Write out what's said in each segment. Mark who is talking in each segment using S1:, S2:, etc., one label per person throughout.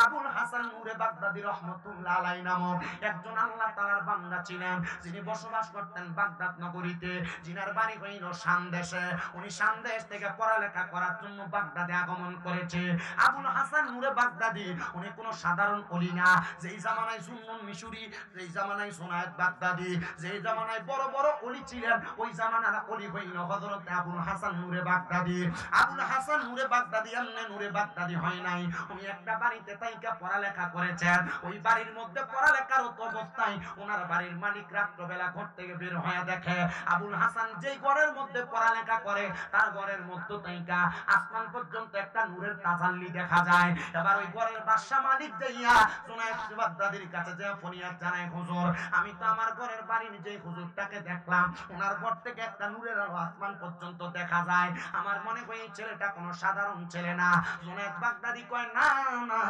S1: আবুল হাসান নূরে বাগদাদি রহমাতুল্লাহ আলাইহি নামক একজন আল্লাহ তাআলার বান্দা ছিলেন, যিনি বসবাস করতেন বাগদাদ নগরীতে, যিনার বাড়ি হইল শাম দেশে। উনি শাম দেশ থেকে পড়ালেখা করার জন্য বাগদাদে আগমন করেছে। আবুল হাসান নূরে বাগদাদি উনি কোনো সাধারণ ওলি না। যেই জামানায় সুন্নুন মিশরি, যেই জামানায় সুনায়েত বাগদাদি, যেই জামানায় বড় বড় ওলি ছিলেন, ওই জামানার ওলি হইল হযরত আবুল হাসান নূরে বাগদাদি। আবুল হাসান নূরে বাগদাদি এমনি নূরে বাগদাদি হয় নাই, উনি একটা বাড়িতে তাইকা পড়ালেখা করেছেন। ওই বাড়ির মধ্যে পড়ালেখার অবস্থায় ওনার বাড়ির মালিক রাত্রবেলা ঘর থেকে বের হয়ে দেখে আবুল হাসান যেই ঘরের মধ্যে পড়ালেখা করে তার ঘরের মধ্যে তাইকা আসমান পর্যন্ত একটা নূরের তাজাল্লি দেখা যায়। এবার ওই ঘরের বাদশা মালিক যাইয়া সুনায়েত বাগদাদির কাছে যে ফরিয়াদ জানায়, হুজুর আমি তো আমার ঘরের বাড়ির যেই হুজুরটাকে দেখলাম ওনার ঘর থেকে একটা নূরের আলো আসমান পর্যন্ত দেখা যায়, আমার মনে হয় এই ছেলেটা কোনো সাধারণ ছেলে না। সুনায়েত বাগদাদি কয়, না না,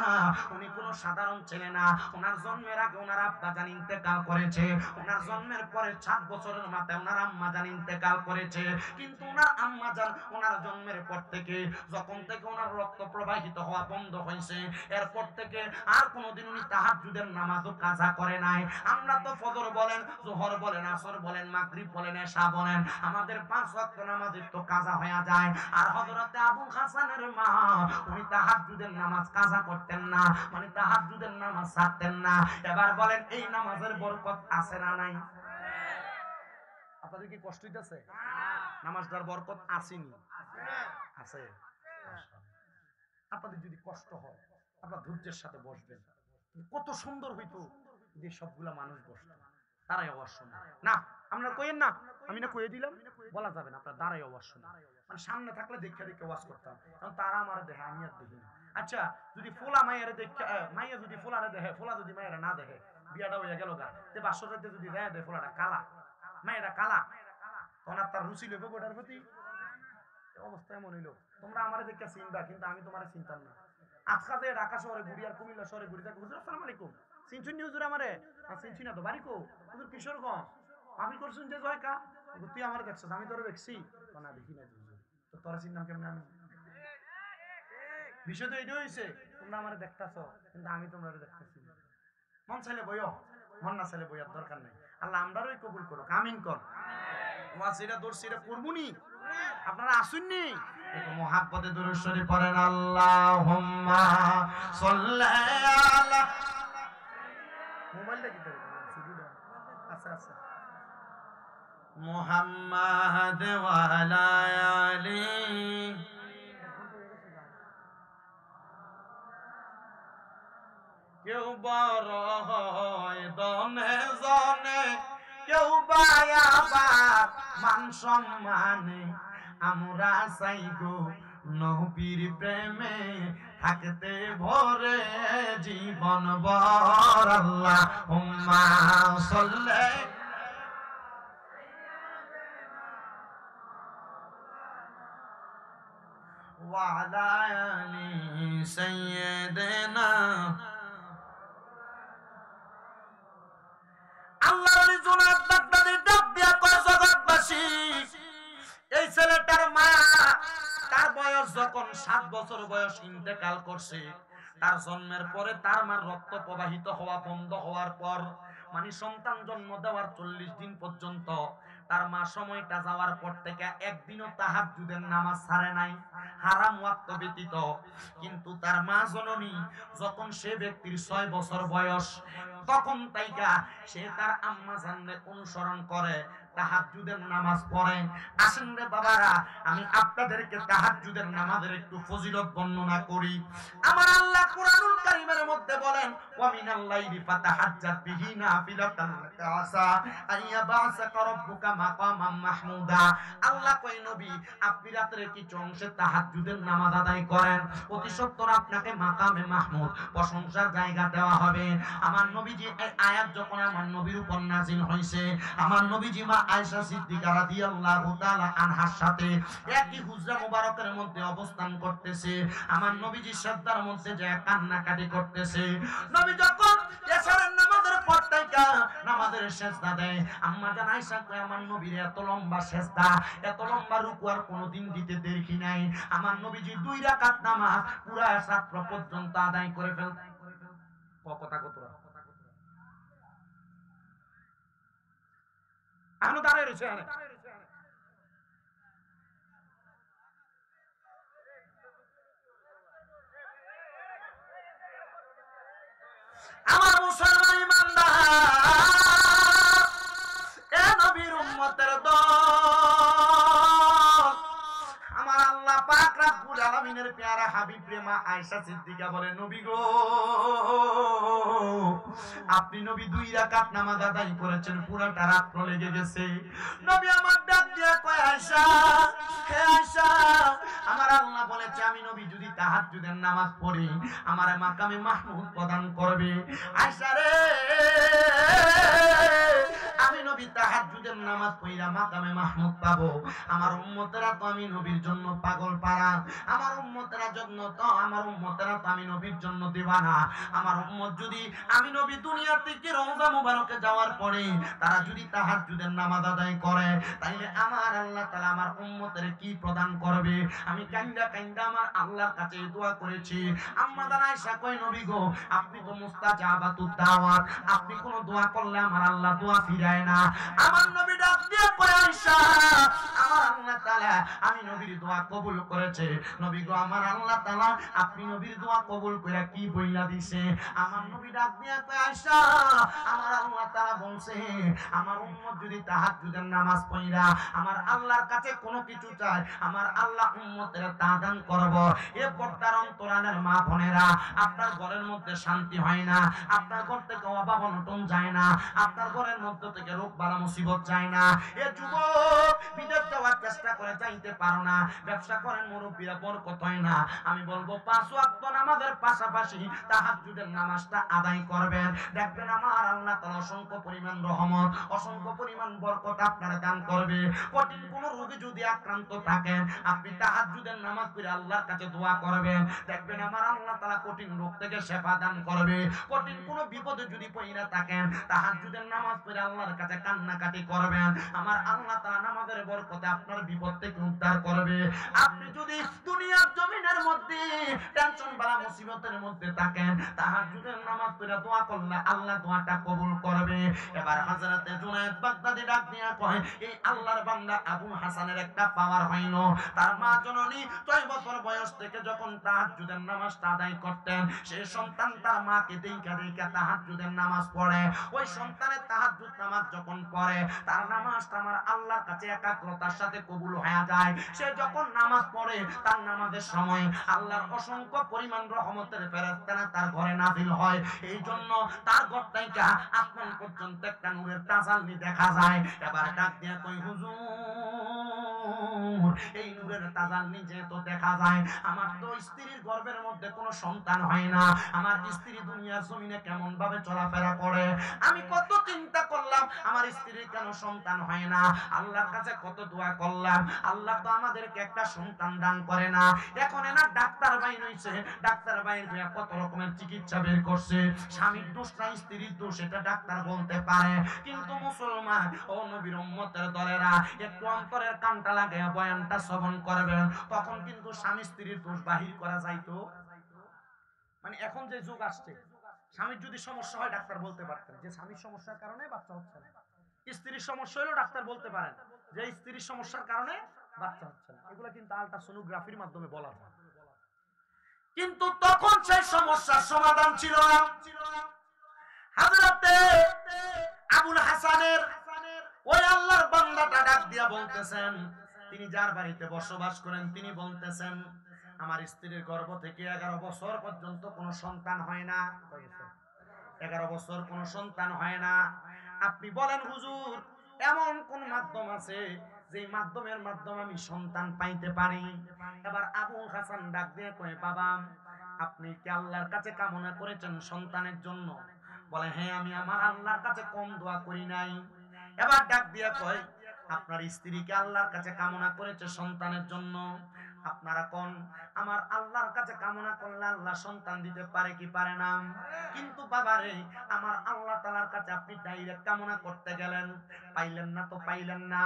S1: উনি কোনো সাধারণ ছেলে না। ওনার জন্মের আগে ওনার আব্বা জান ইন্তেকাল করেছে, ওনার জন্মের পরে 7 বছরের মাথায় ওনার আম্মা জান ইন্তেকাল করেছে। কিন্তু ওনার আম্মা জান ওনার জন্মের পর থেকে, যখন থেকে ওনার রক্ত প্রবাহিত হওয়া বন্ধ হয়েছে, এরপর থেকে আর কোনোদিন উনি তাহাজ্জুদের নামাজও কাজা করে নাই। আমরা তো ফজর বলেন, যোহর বলেন, আসর বলেন, মাগরিব বলেন, এশা বলেন, আমাদের 5 ওয়াক্ত নামাজের তো কাজা হয়ে যায়। আর হযরতে আবু হাসানের মা উনি তাহাজ্জুদের নামাজ কাজা করতেন না, মানে তাহাজ্জুদের নামাজ ছাড়তেন না। এবার বলেন এই নামাজের বরকত আছে না নাই? আপনাদের কি কষ্ট হইতেছে? নামাজটার বরকত আসেনি? আছে। আপনাদের যদি কষ্ট হয় আপনারা ধৈর্যের সাথে বসবেন, কত সুন্দর হইতো যে সবগুলা মানুষ বসতো। তারাই আওয়াজ শোনা না, আমরা কইেন না, আমি না কইয়ে দিলাম, বলা যাবে না, আপনার দাঁড়াই আওয়াজ শোনা। মানে সামনে থাকলে দেখে দেখে ওয়াজ করতাম, কারণ তারা আমার দেখে, আমি আর দেখি না। আচ্ছা, যদি ফোলা মায়ের দেখে, মাইয়া যদি ফোলারে দেখে, ফোলা যদি মায়েরা না দেখে, বিয়াটা হইয়া গেল গা, তে বাসরাতে যদি দেয় দেয় ফোলাটা কালা, মায়েরা কালা, তখন আর তার রুচি লইব গোটার প্রতি। অবস্থা এমন হইলো, তোমরা আমারে দেখে চিনবা, কিন্তু আমি তোমারে চিনতাম না। আজকা যে ঢাকা শহরে ঘুরি আর কুমিল্লা শহরে ঘুরি, দেখো হুজুর আসসালামু আলাইকুম, চিনছুন হুজুর আমারে? চিনছি না তো, বাড়ি কো? হুজুর কিশোরগঞ্জ। মাহফিল করছুন যে জয়কা, তুই আমারে দেখছস, আমি তোরে দেখছি? না দেখি না হুজুর, তো তোরা চিনলাম কেমনে আমি? বিষয় তো এইটাই হইছে, তোমরা আমারে দেখতাছ কিন্তু আমি তোমরা দেখতেছি না। মন চাইলে বইও, মন না চাইলে বইয়ার দরকার নাই। আল্লাহ আমরারই কবুল করো, আমিন কর। ওয়াজিরা দর্শিরা করবুনি, আপনারা আসুননি, একটু মুহাব্বতে দুরূদ শরীফ পড়েন। আল্লাহুম্মা সাল্লি আলা, মোবাইলটা কি করে সুবিধা আছে আছে, মুহাম্মাদ ওয়া আলা আলি। কেউ বড় হয় দনে জনে, কেউ বায়াবার মান সম্মানে, আমরা চাই গো নবীর প্রেমে থাকতে ভরে জীবন ভর। আল্লাহুম্মা সাল্লি ওয়া আলা আলি সাইয়্যিদিনা। আল্লাহর জুনাত বাগদাদির ডাক দিয়া কয়, জগৎবাসী, এই ছেলেটার মা তার বয়স যখন 7 বছর বয়স ইন্তেকাল করছে, তার জন্মের পরে তার মার রক্ত প্রবাহিত হওয়া বন্ধ হওয়ার পর, মানে সন্তান জন্ম দেওয়ার 40 দিন পর্যন্ত তার মা সময়টা যাওয়ার পর থেকে একদিনও তাহাজ্জুদের নামাজ ছাড়ে নাই, হারাম ওয়াক্ত ব্যতীত। কিন্তু তার মা জননী যখন সে ব্যক্তির 6 বছর বয়স, তখন তাইকা সে তার আম্মা জানকে অনুসরণ করে তাহাজ্জুদের নামাজ পড়ে। আসেন রে বাবারা, আমি আপনাদেরকে তাহাজ্জুদের নামাজের একটু ফজিলত বর্ণনা করি। আমার আল্লাহ কুরআনুল কারীমের মধ্যে বলেন, ওয়া মিনাল লাইলি ফাতাহাজ্জাত বিহি নাফিলাতান লাকা আসা আইয়াবাসাকা রাব্বুকা মাকামাম মাহমুদা। আল্লাহ কয়, নবী আপনি রাতের কিছু অংশে তাহাজ্জুদের নামাজ আদায় করেন, অতি সত্বর আপনাকে মাকামে মাহমুদ, প্রশংসার জায়গা দেওয়া হবে। আমার নবীজি এই আয়াত যখন আমার নবীর উপর নাযিল হইছে, আমার নবীজি মা আয়েশা সিদ্দিকা রাদিয়াল্লাহু তাআলা আনহার সাথে একই হুজরা মুবারকের মধ্যে অবস্থান করতেছে। আমার নবীজি সিজদার মধ্যে যে কান্নাকাটি করতেছে। নবী যখন এশারের নামাজের পর থেকে নামাজের সিজদা দেয়, আম্মা জান আয়েশা কয়, আমার নবীর এত লম্বা সিজদা, এত লম্বা রুকু আর কোনোদিন দিতে দেখি নাই। আমার নবীজি 2 রাকাত নামাজ পুরা রাত পর্যন্ত আদায় করে ফেলতেন। কথা কতরা এখনো দাঁড়িয়ে রয়েছে আমার মুসলমান ইমানদার এ নবীর উম্মতের দল আমার আল্লাহ পাক রব্বুল আলামিনের প্যারা হাবিব প্রেমা আয়েশা সিদ্দিকা বলে নবী গো আপনি নবী 2 রাকাত নামাজ আদায় করেছেন পুরাটা রাত লেগে গেছে নবী আমার ডাক দিয়া কয় আয়েশা হে আয়েশা আমার আল্লাহ বলেছে আমি নবী যদি তাহাজ্জুদের নামাজ পড়ি আমার মাকামে মাহমুদ প্রদান করবে আয়েশা রে আমি নবী তাহাজ্জুদের নামাজ পড়া মাকামে মাহমুদ পাবো আমার উম্মতেরা তো আমি নবীর জন্য পাগল পারা আমার উম্মতেরা জন্য তো আমার উম্মতেরা তো আমি নবীর জন্য দিওয়ানা আমার উম্মত যদি আমি নবী দুনিয়া থেকে রওজা মুবারকে যাওয়ার পরে তারা যদি তাহাজ্জুদের নামাজ আদায় করে তাইলে আমার আল্লাহ তাআলা আমার উম্মতের কি প্রদান করবে আমি কান্দা কান্দা আমার আল্লাহর কাছে দোয়া করেছি আম্মা জান আয়েশা কয় নবী গো আপনি তো মুস্তাজাবাতুদ দাওয়াত আপনি কোন দোয়া করলে আমার আল্লাহ দোয়া ফিরায় না আমার নবী ডাক দিয়ে কয় আয়েশা আমার আল্লাহ তাআলা আমি নবীর দোয়া কবুল করেছে নবী গো আমার আল্লাহ তাআলা আপনি নবীর দোয়া কবুল কইরা কি বইলা দিছে আমার নবী ডাক দিয়ে কয় আয়েশা আমার আল্লাহ তাআলা বলছে আমার উম্মত যদি তাহাজ্জুদের নামাজ পড়া আমার আল্লাহর কাছে কোনো কিছু চায় আমার আল্লাহ উম্মতের তা দান করব এ পর্দার অন্তরালের মা বোনেরা আপনার ঘরের মধ্যে শান্তি হয় না আপনার ঘর থেকে অভাব অনটন যায় না আপনার ঘরের মধ্যে থেকে রোগ বালা মুসিবত যায় না এ যুবক বিদেশ যাওয়ার চেষ্টা করে যাইতে পারো না ব্যবসা করেন মুরব্বিরা বরকত হয় না আমি বলবো 5 ওয়াক্ত নামাজের পাশাপাশি তাহাজ্জুদের নামাজটা আদায় করবেন দেখবেন আমার আল্লাহ তাআলা অসংখ্য পরিমাণ রহমত অসংখ্য পরিমাণ বরকত আপনারা দান করবে কঠিন কোন রোগে যদি আক্রান্ত থাকেন আপনি তাহাজ্জুদের নামাজ পড়ে আল্লাহর কাছে দোয়া করবেন দেখবেন আমার আল্লাহ তাআলা কঠিন রোগ থেকে শিফা দান করবে কঠিন কোন বিপদে যদি পড়ে থাকেন তাহাজ্জুদের নামাজ পড়ে আল্লাহর কাছে কান্নাকাটি করবেন আমার আল্লাহ তাআলা নামাজের বরকতে আপনার বিপদ থেকে উদ্ধার করবে আপনি যদি দুনিয়ার জমিনের মধ্যে টেনশন বালা মুসিবতের মধ্যে থাকেন তাহাজ্জুদের নামাজ পড়ে দোয়া করলে আল্লাহ দোয়াটা কবুল করবে এবার হযরতে জুনায়েদ বাগদাদি ডাক দিয়া কয় এই আল্লাহর বান্দা আবুল হাসানের একটা পাওয়ার হইল তার মা জননী 6 বছর বয়স থেকে যখন তাহাজ্জুদের নামাজটা আদায় করতেন সেই সন্তান তার মাকে দেখা দেখা তাহাজ্জুদের নামাজ পড়ে ওই সন্তানের তাহাজ্জুদ নামাজ যখন পড়ে তার নামাজটা আমার আল্লাহর কাছে একাগ্রতার সাথে কবুল হয়ে যায় সে যখন নামাজ পড়ে তার নামাজের সময় আল্লাহর অসংখ্য পরিমাণ রহমতের ফেরেশতারা তার ঘরে নাযিল হয় এই জন্য তার ঘর থেকে আসমান পর্যন্ত একটা নূরের তাজাল্লি দেখা যায় এবার ডাক দিয়া কই হুজুর এই নূরের তাজাল্লি যেহেতু দেখা যায় আমার তো স্ত্রীর গর্ভের মধ্যে কোনো সন্তান হয় না আমার স্ত্রী দুনিয়ার জমিনে কেমন ভাবে চলাফেরা করে আমি কত চিন্তা করলাম আমার স্ত্রীর কেন সন্তান হয় না আল্লাহর কাছে কত দোয়া করলাম আল্লাহ তো আমাদেরকে একটা সন্তান দান করে না এখন এনা ডাক্তার বাইর হইছে ডাক্তার বাইর হয়ে কত রকমের চিকিৎসা বের করছে স্বামীর দোষ না স্ত্রীর দোষ এটা ডাক্তার বলতে পারে কিন্তু মুসলমান ও নবীর উম্মতের দলেরা একটু অন্তরের কানটা লাগায় বয়ানটা শ্রবণ করবেন তখন কিন্তু স্বামী স্ত্রীর দোষ বাহির করা যাইতো মানে এখন যে যুগ আসছে স্বামীর যদি সমস্যা হয় ডাক্তার বলতে পারতেন যে স্বামীর সমস্যার কারণে বাচ্চা হচ্ছে না স্ত্রীর সমস্যা হলো ডাক্তার বলতে পারেন যে স্ত্রীর সমস্যার কারণে বাচ্চা হচ্ছে না এগুলো কিন্তু আল্ট্রাসোনোগ্রাফির মাধ্যমে বলা যায় কিন্তু তখন সেই সমস্যার সমাধান ছিল না হযরতে আবুল হাসানের ওই আল্লাহর বান্দাটা ডাক দিয়া বলতেছেন তিনি যার বাড়িতে বসবাস করেন তিনি বলতেছেন আমার স্ত্রীর গর্ভ থেকে 11 বছর পর্যন্ত কোনো সন্তান হয় না 11 বছর কোনো সন্তান হয় না আপনি বলেন হুজুর এমন কোন মাধ্যম আছে যে মাধ্যমের মাধ্যমে আমি সন্তান পাইতে পারি এবার আবু হাসান ডাক দিয়ে কয় বাবা আপনি কি আল্লাহর কাছে কামনা করেছেন সন্তানের জন্য বলে হ্যাঁ আমি আমার আল্লাহর কাছে কম দোয়া করি নাই এবার ডাক দিয়ে কয় আপনার স্ত্রী কি আল্লাহর কাছে কামনা করেছে সন্তানের জন্য আপনারা কোন আমার আল্লাহর কাছে কামনা করলে আল্লাহ সন্তান দিতে পারে কি পারে না কিন্তু বাবারে আমার আল্লাহ তাআলার কাছে আপনি ডাইরেক্ট কামনা করতে গেলেন পাইলেন না তো পাইলেন না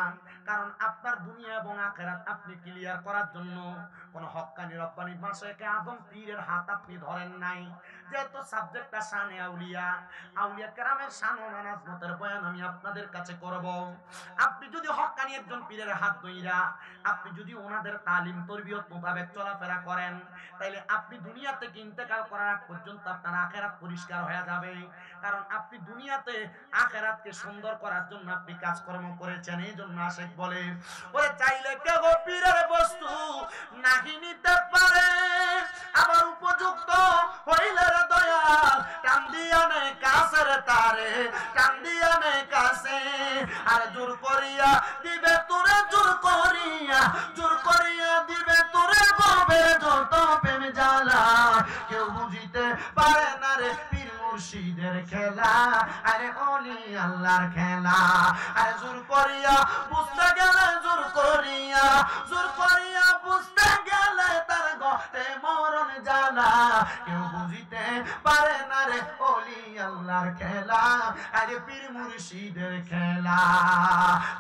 S1: কারণ আপনার দুনিয়া এবং আখিরাত আপনি ক্লিয়ার করার জন্য কোন হক্কানি রব্বানি মাশায়েখে আযম পীরের হাত আপনি ধরেন নাই যেহেতু সাবজেক্টটা শানে আউলিয়া, আউলিয়া কেরামের শান ও মানাজমতের বয়ান আমি আপনাদের কাছে করব। আপনি যদি হক্কানি একজন পীরের হাত ধইরা আপনি যদি ওনাদের তালিম তরবিয়ত মোতাবেক চলাফেরা করেন, তাইলে আপনি দুনিয়া থেকে ইন্তেকাল করার আগ পর্যন্ত আপনার আখিরাত পরিষ্কার হয়ে যাবে। কারণ আপনি দুনিয়াতে আখিরাতকে সুন্দর করার জন্য আপনি কাজকর্ম করেছেন। এই জন্য আশিক বলে, ওরে চাইলে কেউ পীরের বস্তু নাহি নিতে পারে, আবার উপযুক্ত হইলে রে দয়াল টান দিয়া নে কাছের তারে, টান দিয়া নে কাছে, আর জোর করিয়া দিবে তোরে, জোর করিয়া দিবে তোরে ববে যত প্রেম জ্বালা। কেউ বুঝিতে পারে না রে পীর মুর্শিদের খেলা, আরে ওলি আল্লাহর খেলা। আরে জোর করিয়া বুঝতে গেলে, জোর করিয়া বুঝতে গেলে তার গতে মরণ জ্বালা। কেউ বুঝিতে পারে না রে ওলি আল্লাহর খেলা, আরে পীর মুর্শিদের খেলা।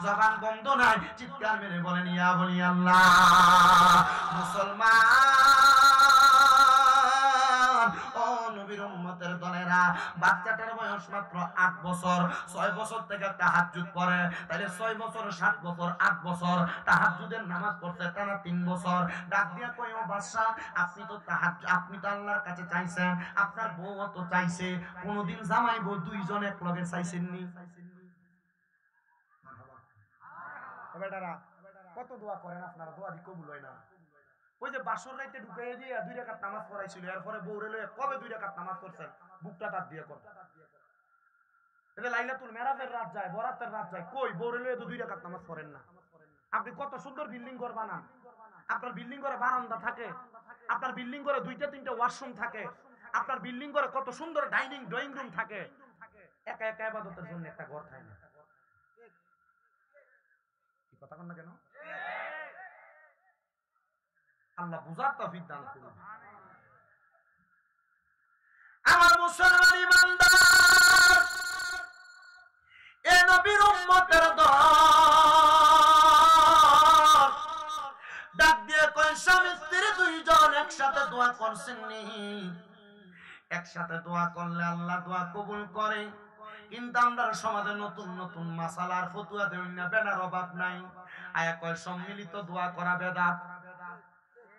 S1: জবান বন্ধ নাই, চিৎকার মেরে বলেন ইয়া বলি আল্লাহ। মুসলমান ও নবীর উম্মতের দলেরা, বাচ্চাটার বয়স মাত্র 8 বছর, 6 বছর থেকে তাহাজ্জুদ পড়ে, তাহলে 6 বছর 7 বছর 8 বছর তাহাজ্জুদের নামাজ পড়ছে টানা 3 বছর। ডাক দিয়া কই, ও বাদশা, আপনি তো আল্লাহর কাছে চাইছেন, আপনার বউও তো চাইছে, কোনদিন জামাই বউ দুইজন এক লগে চাইছেননি? বেটারা কত দোয়া করেন আপনারা, দোয়া দি কবুল হয় না। ওই যে বাসর রাইতে ঢুকাইয়ে দিয়ে 2 রাকাত নামাজ পড়াইছিল, এরপরে বউরে লয়ে কবে 2 রাকাত নামাজ পড়ছেন? বুকটা তার দিয়ে কর। এটা লাইলাতুল মেরাজের রাত যায়, বরাতের রাত যায়, কই বউরে লয়ে তো 2 রাকাত নামাজ পড়েন না। আপনি কত সুন্দর বিল্ডিং ঘর বানান, আপনার বিল্ডিং ঘরে বারান্দা থাকে, আপনার বিল্ডিং ঘরে 2টা 3টা ওয়াশরুম থাকে, আপনার বিল্ডিং ঘরে কত সুন্দর ড্রয়িং রুম থাকে, একা একা ইবাদতের জন্য একটা ঘর থাকে না। কি কথা কন না কেন? আল্লাহ বুঝার তৌফিক দান করুন। আমার মুসলমান ইমানদার, এ নবীর উম্মতের দল ডাক দিয়ে কয়, স্বামী স্ত্রী দুইজন একসাথে দোয়া করছেননি? একসাথে দোয়া করলে আল্লাহ দোয়া কবুল করে, কিন্তু আমরা সমাজে নতুন নতুন মাসালার ফতুয়া দেই না, বেড়ার অভাব নাই। আয়া কয় সম্মিলিত দোয়া করা বেদাত।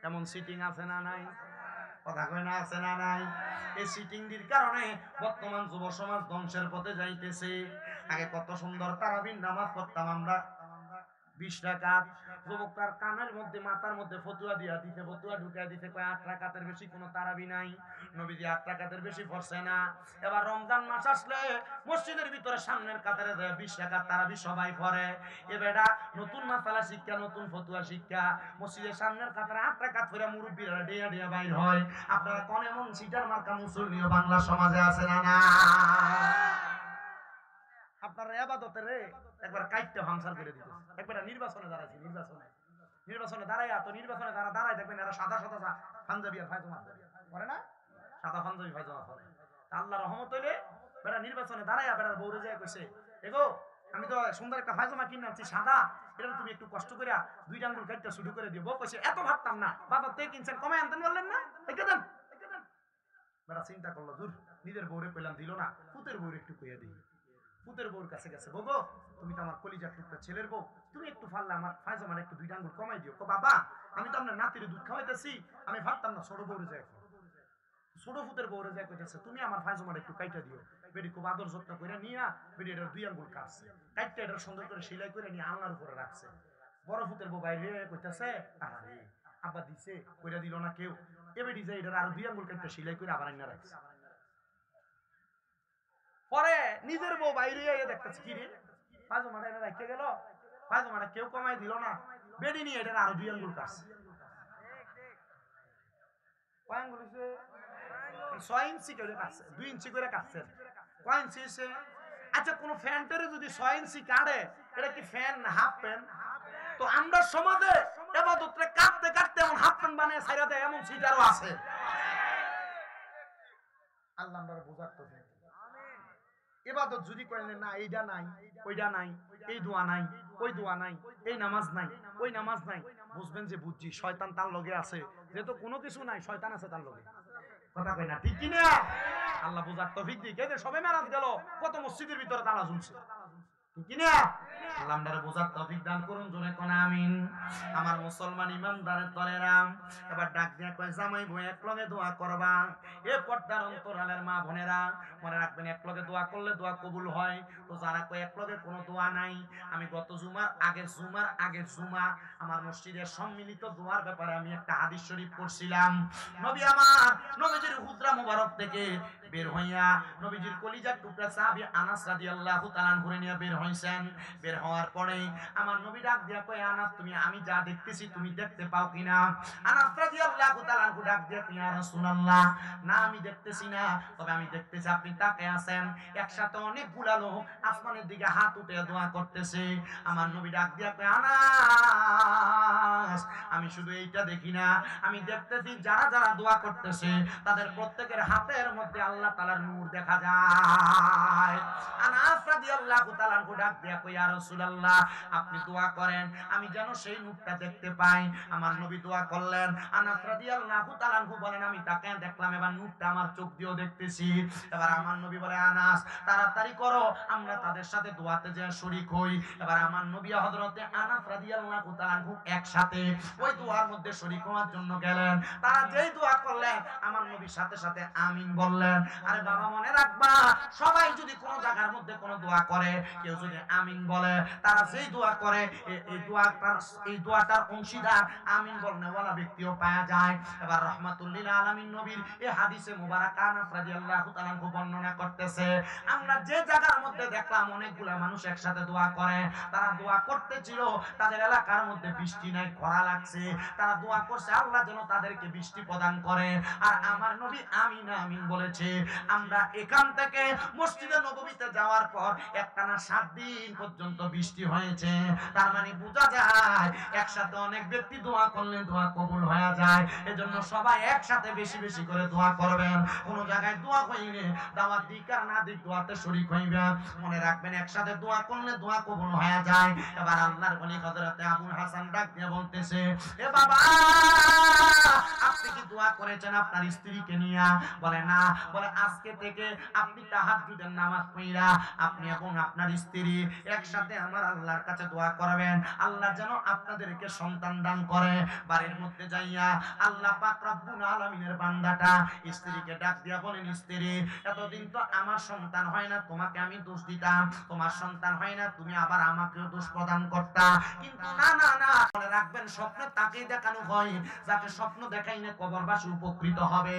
S1: এমন সিটিং আছে না নাই? কথা কয় না আছে না নাই? এই সিটিংটির কারণে বর্তমান যুব সমাজ ধ্বংসের পথে যাইতেছে। আগে কত সুন্দর তারাবির নামাজ পড়তাম আমরা, 20 রাকাত। যুবকটার কানের মধ্যে মাথার মধ্যে ফতুয়া দিয়া দিতে, ফতুয়া ঢুকাই দিতে, কয় 8 রাকাতের বেশি কোনো তারাবি নাই, নবীজি 8 রাকাতের বেশি পড়ছে না। এবার রমজান মাস আসলে মসজিদের ভিতরে সামনের কাতারে 20 রাকাত তারাবি সবাই পড়ে। এ বেটা নতুন মাসালা শিক্ষা, নতুন ফতুয়া শিক্ষা, মসজিদের সামনের কাতারে 8 রাকাত পড়ে মুরব্বিরা ডেয়া ডেয়া বাইর হয়। আপনারা কোন এমন সিটার মার্কা মুসল্লিও বাংলা সমাজে আছে না? না, আপনারা ইবাদতের একবার কাইটটা হামসার করে দিতেছে। একবার নির্বাচনে দাঁড়াইছে, নির্বাচনে দাঁড়াইয়া তো নির্বাচনে দাঁড়ায় দেখবেন এরা সাদা সাদা পাঞ্জাবি আর ফায়জামা করে না, সাদা পাঞ্জাবি ফায়জামা পরে। আল্লাহ রহমত হইলে বেটা নির্বাচনে দাঁড়াইয়া বেটার বউরে যায় কইছে, এগো আমি তো সুন্দর একটা ফায়জামা কিনে আনছি সাদা, এটা তুমি একটু কষ্ট করিয়া 2 আঙ্গুল কাটটা শুরু করে দিও। বউ কইছে এত ভাবতাম না, বাজার থেকে কিনছেন, কমায় আনতেন বললেন না, এটা দেন। বেটা চিন্তা করলো, দূর নিজের বউরে কইলাম দিল না, পুতের বউরে একটু কইয়া দিই। পুতের বউর কাছে গেছে, বগো তুমি তো আমার কলিজার টুকরা ছেলের বউ, তুমি একটু ফাললে আমার ফায়জামার একটু 2 আঙ্গুল কমাই দিও। বাবা আমি তো আপনার নাতির দুধ খাওয়াইতেছি, আমি ভাবতাম না। ছোট বউরে যায়, ছোট পুতের বউরে যায় কইতেছে, তুমি আমার ফায়জামার একটু কাইটা দিও। বেটি খুব আদর যত্ন করে নিয়া বেটি এটার 2 আঙ্গুল কাটছে, কাইটটা এটা সুন্দর করে সেলাই করে নিয়ে আলনার উপরে রাখছে। বড় পুতের বউ বাইরে কইতেছে, আরে আব্বা দিছে, কইরা দিল না কেউ। এ বেটি যায় এটার আরো 2 আঙ্গুল কাইটটা সেলাই করে আবার আইনা রাখছে। পরে নিজের বউ বাইরে দেখতেছে, কি রে ফায়জামাটা এনে রাখতে গেল, ফায়জামাটা কেউ কমাই দিল না, বেডি নিয়ে এটা আরো 2 আঙ্গুল কাটছে। কয় আঙ্গুল হইছে? 6 ইঞ্চি করে কাটছে, 2 ইঞ্চি করে কাটছে। কয় ইঞ্চি হইছে? আচ্ছা কোন ফ্যানটারে যদি 6 ইঞ্চি কাটে, এটা কি ফ্যান না হাফ প্যান্ট? তো আমরা সমাজে ইবাদতরে কাটতে কাটতে এমন হাফ প্যান্ট বানিয়ে ছাইরা দেয়, এমন সিটারও আছে। আল্লাহ আমরা বুঝাতে চাই। ইবাদত যদি করেন না, এইটা নাই, ওইটা নাই, এই দোয়া নাই, ওই দোয়া নাই, এই নামাজ নাই, ওই নামাজ নাই, বুঝবেন যে বুঝছি শয়তান তার লগে আছে। যেহেতু কোনো কিছু নাই, শয়তান আছে তার লগে। কথা কই না ঠিক কি না? আল্লাহ বুঝার তৌফিক দিক। এই যে সবে মেরাজ গেল, কত মসজিদের ভিতরে তালা ঝুলছে, ঠিক কি না? আল্লাহ আমাদের বুঝার তৌফিক দান করুন, জোরে কোন আমিন। আমার মুসলমান ইমানদারের তলেরা, এবার ডাক দিয়ে কয় জামাই বউ এক লগে দোয়া করবা। এ পর্দার অন্তরালের মা বোনেরা মনে রাখবেন, এক লগে দোয়া করলে দোয়া কবুল হয়। তো যারা কয় এক লগে কোনো দোয়া নাই, আমি গত জুমার আগের জুমা আমার মসজিদের সম্মিলিত দোয়ার ব্যাপারে আমি একটা হাদিস শরীফ পড়ছিলাম। নবী আমার নবীজির হুজরা মুবারক থেকে বের হইয়া নবীজির কলিজার টুকরা সাহাবী আনাস রাদিয়াল্লাহু তাআলা ঘুরে নিয়ে বের হইছেন। বের হওয়ার পরে আমার নবী ডাক দিয়া কয় আনাস তুমি আমি যা দেখতেছি তুমি দেখতে পাও কিনা? আনাস রাদিয়াল্লাহু তাআলা ডাক দিয়া ইয়া রাসূলুল্লাহ, না আমি দেখতেছি না, তবে আমি দেখতেছি আপনি তাকিয়ে আছেন। একসাথে অনেকগুলা লোক আসমানের দিকে হাত উঠে দোয়া করতেছে। আমার নবী ডাক দিয়া কয় আনাস আমি শুধু এইটা দেখি না, আমি দেখতেছি যারা যারা দোয়া করতেছে তাদের প্রত্যেকের হাতের মধ্যে আল্লাহ তাআলার নূর দেখা যায়। আনাস রাদিয়াল্লাহু তাআলা ডাক দিয়া কয় ইয়া রাসূলুল্লাহ আপনি দোয়া করেন আমি যেন সেই নূরটা দেখতে পাই। আমার নবী দোয়া করলেন। আনাস রাদিয়াল্লাহু তাআলা বলেন আমি তাকে দেখলাম, এবার নূরটা আমার চোখ দিয়েও দেখতেছি। এবার আমার নবী বলে আনাস তাড়াতাড়ি করো, আমরা তাদের সাথে দোয়াতে যে শরীক হই। এবার আমার নবী হযরতে আনাস রাদিয়াল্লাহু তাআলা একসাথে ওই দোয়ার মধ্যে শরীক হওয়ার জন্য গেলেন। তারা যেই দোয়া করলেন আমার নবীর সাথে সাথে আমিন বললেন। আরে বাবা মনে রাখবা, সবাই যদি কোনো জায়গার মধ্যে কোনো দোয়া করে, কেউ যদি আমিন বলে, তারা যেই দোয়া করে এই দোয়াটার অংশীদার আমিন বলনেওয়ালা ব্যক্তিও পাওয়া যায়। এবার রাহমাতুল লিল আলামিন নবীর এই হাদিসে মুবারক আনাস রাদিয়াল্লাহু তাআলা বর্ণনা করতেছে, আমরা যে জায়গার মধ্যে দেখলাম অনেকগুলা মানুষ একসাথে দোয়া করে, তারা দোয়া করতেছিল তাদের এলাকার মধ্যে বৃষ্টি নাই, খরা লাগছে, তারা দোয়া করছে আল্লাহ যেন তাদেরকে বৃষ্টি প্রদান করে। আর আমার নবী আমিন আমিন বলেছে। আমরা এখান থেকে মসজিদে নববীতে যাওয়ার পর একটানা 7 দিন পর্যন্ত বৃষ্টি হয়েছে। তার মানে বোঝা যায় একসাথে অনেক ব্যক্তি দোয়া করলে দোয়া কবুল হয়ে যায়। এজন্য সবাই একসাথে বেশি বেশি করে দোয়া করবেন। কোন জায়গায় দোয়া হইলে দাওয়াত দিক আর না দিক দোয়াতে শরীক হইবেন। মনে রাখবেন একসাথে দোয়া করলে দোয়া কবুল হয়ে যায়। এবার আল্লাহর ওলি হযরতে আবুল হাসান ডাক দিয়ে বলতেছে, এ বাবা আপনি কি দোয়া করেছেন আপনার স্ত্রীকে নিয়ে? বলে না। বলে আজকে থেকে আপনি তাহাজ্জুদের নামাজ পড়া আপনি এবং আপনার স্ত্রী একসাথে আমার আল্লাহর কাছে দোয়া করবেন, আল্লাহ যেন আপনাদেরকে সন্তান দান করে। বাড়ির মধ্যে যাইয়া আল্লাহ পাক রব্বুল আলামিনের বান্দাটা স্ত্রীকে ডাক দিয়া বলেন, স্ত্রী এতদিন তো আমার সন্তান হয় না, তোমাকে আমি দোষ দিতাম, তোমার সন্তান হয় না তুমি আবার আমাকেও দোষ প্রদান করতা, কিন্তু না না না, মনে রাখবেন স্বপ্নে তাকেই দেখানো হয় যাকে স্বপ্ন দেখাইলে কবরবাসী উপকৃত হবে।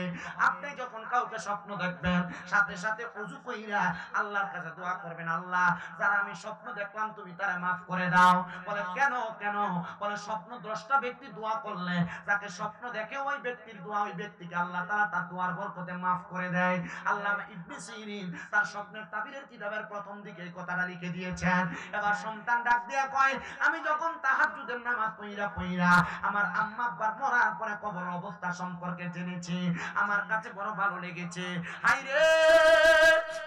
S1: আপনি যখন কাউকে স্বপ্ন দেখবেন সাথে সাথে ওযু কইরা আল্লাহর কাছে দোয়া করবেন, আল্লাহ যারা আমি স্বপ্ন দেখলাম তুমি তারে maaf করে দাও। বলে কেন কেন? বলে স্বপ্ন দ্রষ্টা ব্যক্তি দোয়া করলে যাকে স্বপ্ন দেখে ওই ব্যক্তির দোয়া ওই ব্যক্তিকে আল্লাহ তাআলা তার দোয়ার বরকতে maaf করে দেয়। আল্লামা ইবনে সিরিন তার স্বপ্নের তাবিরের কিতাবের প্রথম দিকে এই কথাটা লিখে দিয়েছেন। এবার সন্তান ডাক দিয়া কয়, আমি যখন তাহাজ্জুদের নামাজ পড়া আমার আম্মা আব্বার মরার পরে কবর অবস্থা সম্পর্কে জেনেছি, আমার কাছে বড় ভালো লেগেছে। হায়রে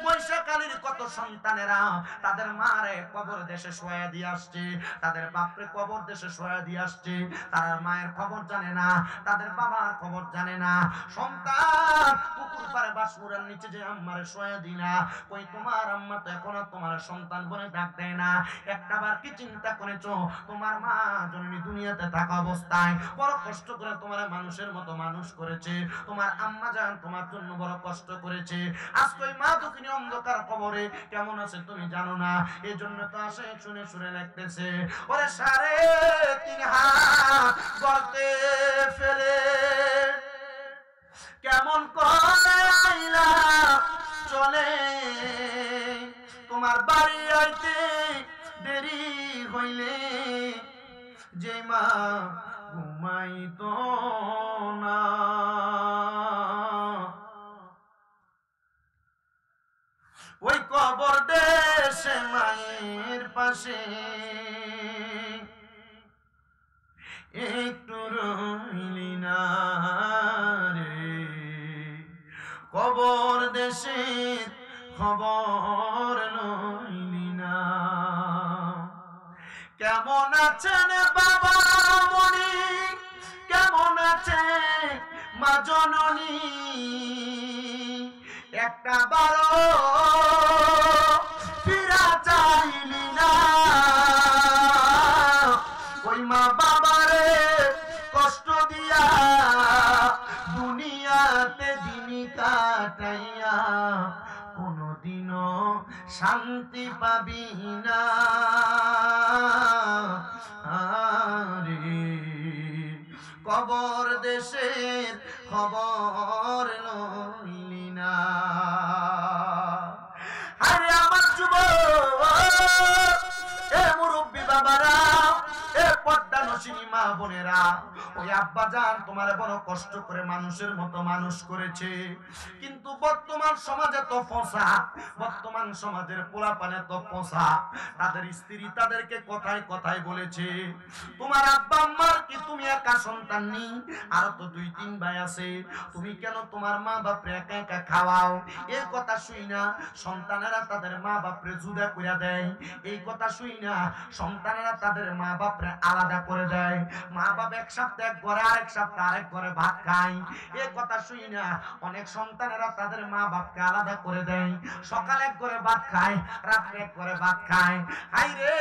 S1: মহিষাকালীর কত সন্তানেরা তাদের মারে কবর দেশে শোয়া দিয়ে আসছে, তাদের বাপরে কবর দেশে শোয়া দিয়ে আসছে, তার মায়ের খবর জানে না, তাদের বাবার খবর জানে না। সন্তান পুকুর পাড়ে বাঁশমুড়ার নিচে যে আম্মারে শোয়া দিনা, কই তোমার আম্মা তো এখন আর তোমার সন্তান বলে ডাক দেয় না। একটাবার কি চিন্তা করেছো তোমার মা জননী দুনিয়াতে থাকা অবস্থায় বড় কষ্ট করে তোমার মানুষের মতো মানুষ করেছে, তোমার আম্মা জান তোমার জন্য বড় কষ্ট করেছে, আজকে ওই মা দুঃখিনী অন্ধকার কবরে কেমন আছে তুমি জানো না। এই জন্য তো আসে শুনে শুনে লাগতেছে, ওরে 3.5 হাত গর্তে ফেলে কেমন করে আইলা চলে, তোমার বাড়ি আইতে দেরি হইলে যে মা ঘুমাইতো না, ওই কবর দেশে মায়ের পাশে একটু রইলি না রে, কবর দেশের খবর লইলি না। কেমন আছেন বাবা মনি, কেমন আছে মা জননী একটা বারো ফিরা চাইলি না, ওই মা বাবারে কষ্ট দিয়া দুনিয়াতে দিনই কাটাইয়া কোনদিনও শান্তি পাবি না রে। কবর দেশের খবর লইলি না। আরে আমার যুবক, এ মুরব্বী বাবারা, এ পর্দা নসিনী মা বোনেরা, ওই আব্বাজান তোমার বড় কষ্ট করে মানুষের মতো মানুষ করেছে, কিন্তু বর্তমান সমাজে তো ফসা, বর্তমান সমাজের পোলাপানে তো ফসা, তাদের স্ত্রী তাদেরকে কথায় কথায় বলেছে তোমার আব্বা আম্মার কি তুমি একা সন্তান নি, আরো তো 2-3 ভাই আছে, তুমি কেন তোমার মা বাপরে একা একা খাওয়াও? এই কথা শুই না সন্তানেরা তাদের মা বাপরে জুদা করে দেয়, এই কথা শুই না সন্তানেরা তাদের মা বাপরে আলাদা করে দেয়, মা বাপ এক সপ্তাহ এক ঘরে আরেক সপ্তাহ আরেক ঘরে ভাত খায়, এই কথা শুই না অনেক সন্তানেরা তাদের মা বাপকে আলাদা করে দেয়, সকালে এক ঘরে ভাত খায়, রাত্রে এক ঘরে ভাত খায়। হাই রে,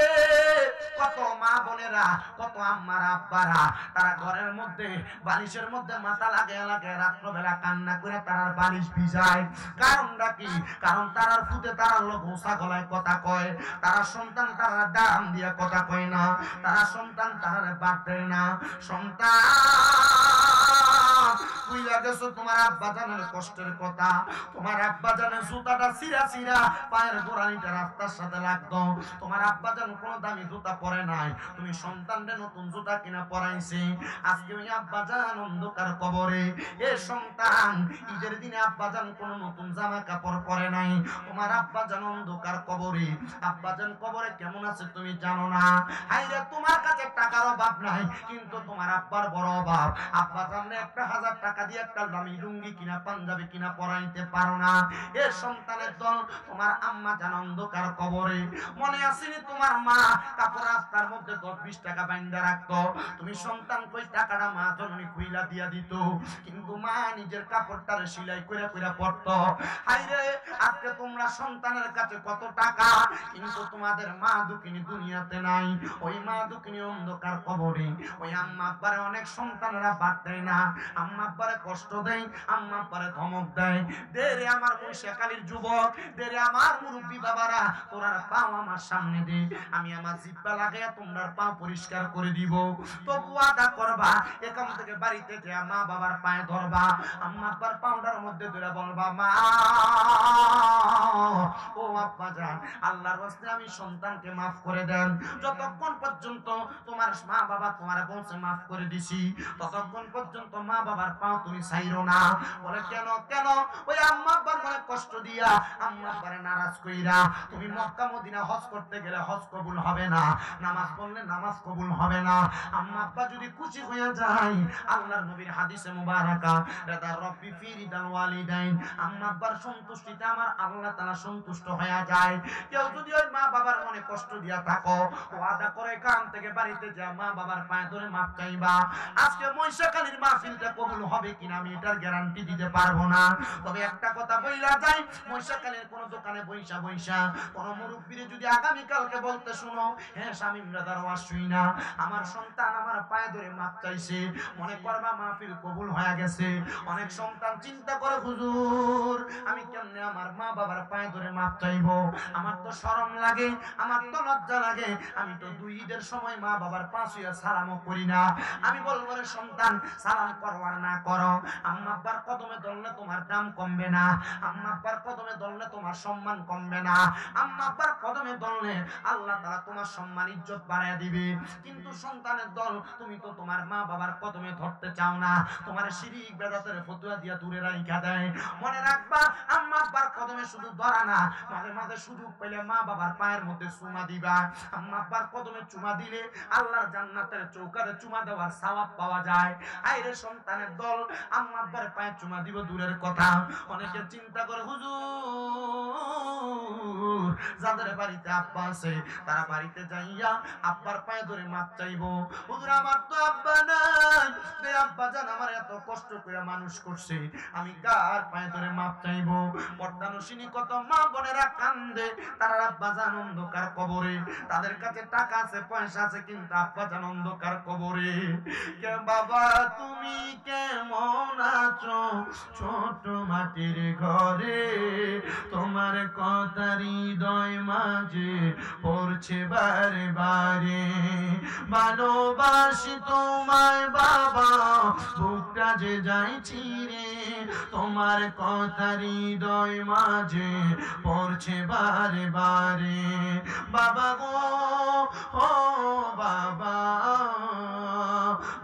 S1: কত মা বোনেরা, কত আম্মারা আব্বারা তারা ঘরের মধ্যে বালিশের মধ্যে মাথা লাগিয়ে লাগিয়ে রাত্রবেলা কান্না করে তারার বালিশ ভিজায়। কারণটা কি? কারণ তারার ফুটে তারার লোক ঘোষা গলায় কথা কয়, তারা সন্তান তারা দাম দিয়া কথা কয় না, তারা সন্তান তারা বাদ দেয় না। সন্তান বুইলা গেছো তোমার আব্বা জানের কষ্টের কথা, তোমার আব্বা জানের জুতাটা চিরা চিরা পায়ের গোড়ালিটা রাস্তার সাথে লাগতো, তোমার আব্বা জান কোনো দামি জুতা পরে নাই, তুমি সন্তানদের নতুন জুতা কিনা পরাইছে। আজকে ওই আব্বা জান অন্ধকার কবরে, এ সন্তান ঈদের দিনে আব্বা জান কোনো নতুন জামা কাপড় পরে নাই, তোমার আব্বা জান অন্ধকার কবরে। আব্বা জান কবরে কেমন আছে তুমি জানো না? হাইরে তোমার কাছে টাকার অভাব নাই, কিন্তু তোমার আব্বার বড় অভাব, আব্বা জানলে 1000 টাকা দিয়ে একটা দামি লুঙ্গি কিনা পাঞ্জাবি কিনা পরাইতে পারো না। এ সন্তানের দল, তোমার আম্মা জান অন্ধকার কবরে। মনে আসেনি তোমার মা কাপড় রাস্তার মধ্যে 10-20 টাকা বাইন্দা রাখতো, তুমি সন্তান কই টাকাটা মা জননী খুইলা দিয়া দিত, কিন্তু মা নিজের কাপড়টারে সেলাই করে করে পরতো। হাইরে আজকে তোমরা সন্তানের কাছে কত টাকা, কিন্তু তোমাদের মা দুঃখিনী দুনিয়াতে নাই, ওই মা দুঃখিনী অন্ধকার কবরে। ওই আম্মা আব্বারে অনেক সন্তানেরা বাদ দেয় না, আম্মা আব্বারে কষ্ট দেয়, আম্মা আব্বারে ধমক দেয়। দেরে আমার মহিষাকালীর যুবক, দেরে আমার মুরব্বী বাবারা, তোরার পাও আমার সামনে দে, আমি আমার জিব্বা লাগাইয়া তোমরা পাও পরিষ্কার করে দিব। তবু আদা করবা, এখান থেকে বাড়িতে যে মা বাবার পায়ে ধরবা, আম্মা আব্বার পাউডার মধ্যে ধরে বলবা মা ও আব্বা জান, আল্লাহর ওয়াস্তে আমি সন্তানকে মাফ করে দেন। যতক্ষণ পর্যন্ত তোমার মা বাবা তোমার বলছে মাফ করে দিছি, ততক্ষণ পর্যন্ত মা বাবার পাও তুমি ছাইরো না। বলে কেন? কেন? ওই আম্মা আব্বার মনে কষ্ট দিয়া, আম্মা আব্বারে নারাজ কইরা তুমি মক্কা মদিনা হজ করতে গেলে হজ কবুল হবে না, নামাজ পড়লে নামাজ কবুল হবে না। আম্মা আব্বা যদি খুশি হয়ে যায়, আল্লাহর নবীর হাদিসে মুবারাকা, রাদা রব্বি ফি রিদাল ওয়ালিদাইন, আম্মা আব্বার সন্তুষ্টিতে আমার আল্লাহ তাআলা সন্তুষ্ট হয়ে যায়। কেউ যদি ওই মা বাবার মনে কষ্ট দিয়া থাকো, ওয়াদা করে কান থেকে বাড়িতে যা মা বাবার পায়ে ধরে মাপ চাইবা। আজকে মহিষাকালীর মাহফিলটা কবুল হবে কিনা আমি এটার গ্যারান্টি দিতে পারবো না, তবে একটা কথা বইলা যাই, মহিষাকালীর কোন দোকানে বইসা বইসা কোন মুরব্বিরে যদি আগামী কালকে বলতে শুনো, হ্যাঁ শামীম রাদার ওয়াজ শুই না, আমার সন্তান আমার পায়ে ধরে মাপ চাইছে, মনে করবা মাহফিল কবুল হয়ে গেছে। অনেক সন্তান চিন্তা করে হুজুর আমি কেমনে আমার মা বাবার পায়ে ধরে মাপ চাইবো, আমার তো শরম লাগে, আমার তো লজ্জা লাগে, আমি তো 2 ঈদের সময় মা বাবার পা ছুঁয়ে সালামও করি না। আমি বলবো রে সন্তান, সালাম করো আর না করো, আম্মা আব্বার কদমে ধরলে তোমার দাম কমবে না, আম্মা আব্বার কদমে ধরলে তোমার সম্মান কমবে না, আম্মা আব্বার কদমে ধরলে আল্লাহ তাআলা তোমার সম্মান ইজ্জত বাড়ায় দিবে। কিন্তু সন্তানের দল, তুমি তো তোমার মা বাবার কদমে ধরতে চাও না, তোমার শিরিক বেদাতের ফতোয়া দিয়া দূরে রাইখা দেয়। মনে রাখবা, আম্মা আব্বার কদমে শুধু ধরা না, মাঝে মাঝে সুযোগ পেলে মা বাবার পায়ের মধ্যে চুমা দিবা। আম্মা আব্বার কদমে চুমা দিলে আল্লাহর জান্নাতের চৌকারে চুমা দেওয়ার সওয়াব পাওয়া যায়। আইরে সন্তানের দল, আম্মা আব্বার পায়ে চুমা দিব দূরের কথা, অনেকে চিন্তা করে হুজুর যাদের বাড়িতে আব্বা আছে তারা বাড়িতে যাইয়া আব্বার পায়ে ধরে মাপ চাইবো। হুজুর আমার তো আব্বা নাই, বে আব্বা জান আমার এত কষ্ট করে মানুষ করছে, আমি কার পায়ে ধরে মাপ চাইবো? পর্দানুশীনী কত মা বোনেরা কান্দে, তারা আব্বা জান অন্ধকার কবরে, তাদের কাছে টাকা আছে পয়সা আছে কিন্তু আব্বা জান অন্ধকার কবরে। কে বাবা তুমি কেমন আছো ছোট মাটির ঘরে, তোমার কথা হৃদয় মাঝে পড়ছে বারে বারে, ভালোবাসি তোমায় বাবা বুকটা যে যাই চিরে, তোমার কথা হৃদয় মাঝে পড়ছে বারে বারে। বাবা গো ও বাবা,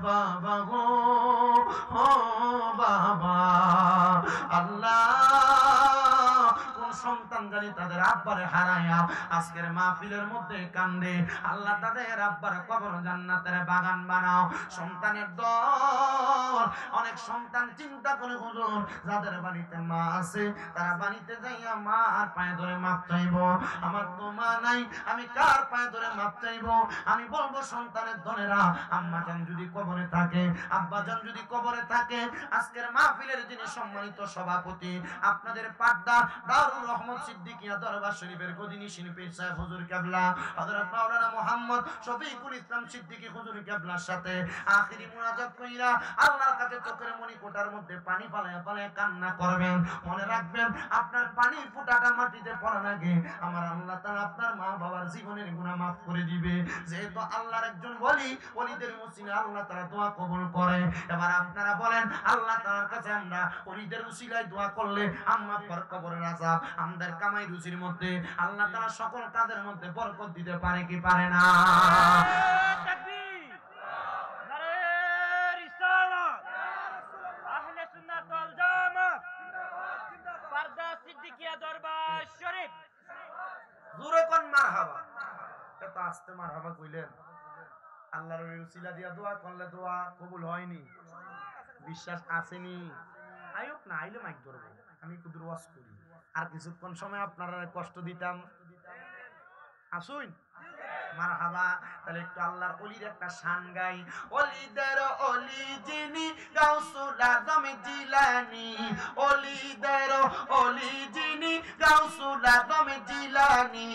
S1: বাবা গো ও বাবা, আল্লাহ কোন সন্তান জানি তাদের আব্বারে হারায়া আজকের মাহফিলের মধ্যে কান্দে, আল্লাহ তাদের আব্বার কবর জান্নাতের বাগান বানাও। সন্তানের দল, অনেক সন্তান চিন্তা করে হুজুর যাদের বাড়িতে মা আছে তারা বাড়িতে যাইয়া মা আর পায়ে ধরে মাপ চাইব, আমার তো মা নাই আমি কার পায়ে ধরে মাপ চাইব? আমি বলবো সন্তানের দলেরা, আম্মা জান যদি কবরে থাকে, আব্বা জান যদি কবরে থাকে, আজকের মাহফিলের যিনি সম্মানিত সভাপতি আপনাদের পাড্ডা দারুল রহমত সিদ্দিকিয়া দরবার শরীফের গদিনী শিল্পী সাহেব হুজুর কেবলা হযরত মাওলানা মুহাম্মদ শফিকুল ইসলাম সিদ্দিকী হুজুর কেবলার সাথে আখিরি মুনাজাত কইরা আল্লাহর কাছে চোখের মনি কোটার মধ্যে পানি ফালায়া ফালায়া কান্না করবেন। মনে রাখবেন আপনার পানির ফোঁটাটা মাটিতে পড়ার আগে আমার আল্লাহ তাআলা আপনার মা বাবার জীবনের গুনাহ মাফ করে দিবে। যেহেতু আল্লাহর একজন ওলি, ওলিদের উসিলায় আল্লাহ তাআলা দোয়া কবুল করে। এবার আপনারা বলেন আল্লাহ তাআলার কাছে আমরা ওলিদের উসিলায় দোয়া করলে আম্মা পর কবরের আযাব আমাদের কামাই রুজির মধ্যে আল্লাহ তাআলা সকল কাজের মধ্যে বরকত দিতে পারে কি পারে না?
S2: তাকবীর, নারে রিসালাত, আহলে সুন্নাত ওয়াল জামাত, পারদা সিদ্দিকিয়া দরবার শরীফ।
S1: জোরে কোন মারহাবা, এত আস্তে মারহাবা কইলেন? আল্লাহর উসিলা দিয়া দোয়া করলে দোয়া কবুল হয়নি, বিশ্বাস আসেনি? আইক না আইলে মাইক ধরবো, আমি একটু ওয়াজ করি, আর কিছুক্ষণ সময় আপনারা কষ্ট দিতাম। আসুন মারহাবা। তাহলে একটু আল্লাহর ওলির একটা শান গাই। ওলিদের ওলি যিনি গাউসুল আজম জিলানী, ওলিদের ওলি যিনি গাউসুল আজম জিলানী,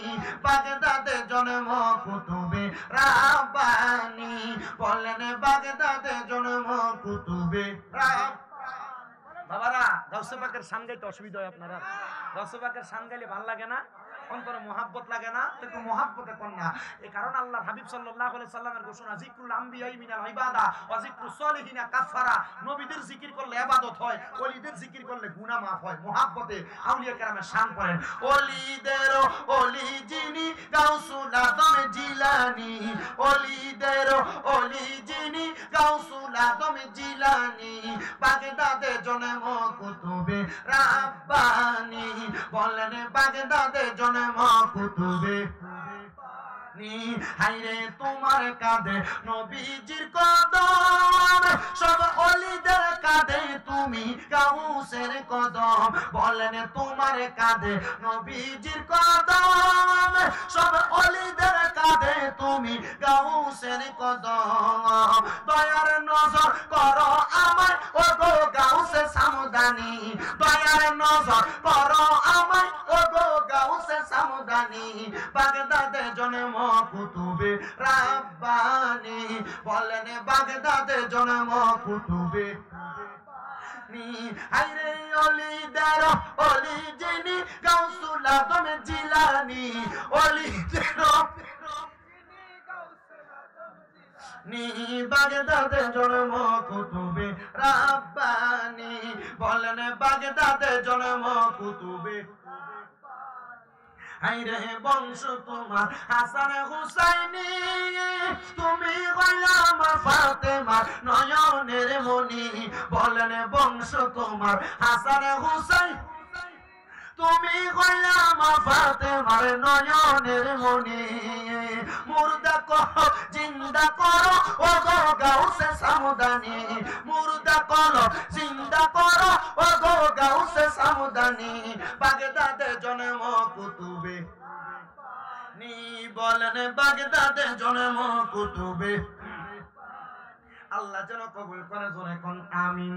S1: বাগদাদে জন্ম কুতুবে রাব্বানী, বলেন বাগদাদে জন্ম কুতুবে রাব্বানী। বাবারা গাউসে পাকের শান গাইতে অসুবিধা হয় আপনারা? গাউসে পাকের শান গাইলে ভালো লাগে না? অন্তরে মোহাব্বত লাগে না? একটু মোহাব্বতে কন্যা। এই কারণ আল্লাহর হাবিব সাল্লাল্লাহু আলাইহি সাল্লামের ঘোষণা, যিকরুল আমবিয়াই মিনাল ইবাদা ওয়া যিকরুস সলিহিনা কাফারা। নবীদের জিকির করলে ইবাদত হয়, ওলিদের জিকির করলে গুনাহ মাফ হয়। মোহাব্বতে আউলিয়া কেরামের শান করেন। ওলিদের ওলি যিনি গাউসুল আজম জিলানী, ওলিদের ওলি যিনি গাউসুল আজম জিলানী, বাগদাদে জন্ম কুতুবে রাব্বানী, বলেন বাগদাদে জন্ম কুতুবে নি। হাইরে তোমার কাঁধে নবীজির কদম, সব ওলিদের কাঁধে তুমি গাউসের কদম, বলেন তোমার কাঁধে নবীজির কদম, সব ওলিদের কাঁধে তুমি গাউসের কদম। দয়ার নজর করো আমায় ও গো গাউসে সামদানি, দয়ার নজর করো আমায় ও গো গাউসে সামদানি, বাগদাদে জন্ম কুতুবে রাব্বানী, বলেন বাগদাদে জন্ম কুতুবে নি। হাইরে ওলিদের ওলি যিনি গাউসুল আজম জিলানী, ওলিদের নি, বাগদাদে জন্ম কুতুবে রাব্বানী, বলেন বাগদাদে জন্ম কুতুবে। হাইরে বংশ তোমার হাসান হুসাইনি, তুমি হইলা আমার ফাতেমার নয়নের মনি, বলেন বংশ তোমার হাসান হুসাইন, তুমি হইলা আমার ফাতেমার নয়নের মনি। মুর্দা করো জিন্দা করো ও গো গাউসে সামদানি, মুর্দা করো জিন্দা করো ও গো গাউসে সামদানি, বাগদাদে জন্ম কুতুবে নি বলেন বাগদাদে জন্ম কুতুবে আল্লাহ যেন কবুল করে জোরে কোন আমিন।